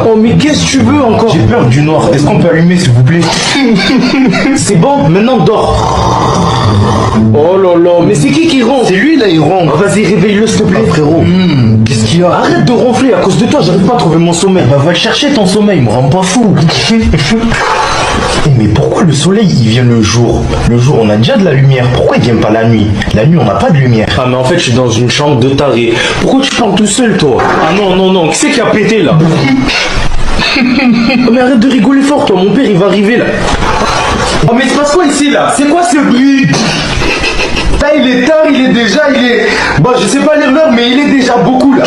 Oh mais qu'est-ce que tu veux encore? J'ai peur du noir. Est-ce qu'on peut allumer s'il vous plaît? C'est bon, maintenant dors. Oh là là, mais c'est qui ronfle? C'est lui là, il ronfle. Vas-y, réveille-le s'il te plaît. Frérot, qu'est-ce qu'il y a? Arrête de ronfler, à cause de toi, j'arrive pas à trouver mon sommeil. Bah va le chercher ton sommeil, me rends pas fou. Mais pourquoi le soleil il vient le jour? Le jour on a déjà de la lumière, pourquoi il vient pas la nuit? La nuit on n'a pas de lumière. Ah mais en fait je suis dans une chambre de taré. Pourquoi tu parles tout seul toi? Ah non non non, qui c'est qui a pété là? Oh, mais arrête de rigoler fort toi, mon père il va arriver là. Oh mais il se passe quoi ici là? C'est quoi ce bruit? Là il est tard, il est... Bon je sais pas lire l'heure mais il est déjà beaucoup là.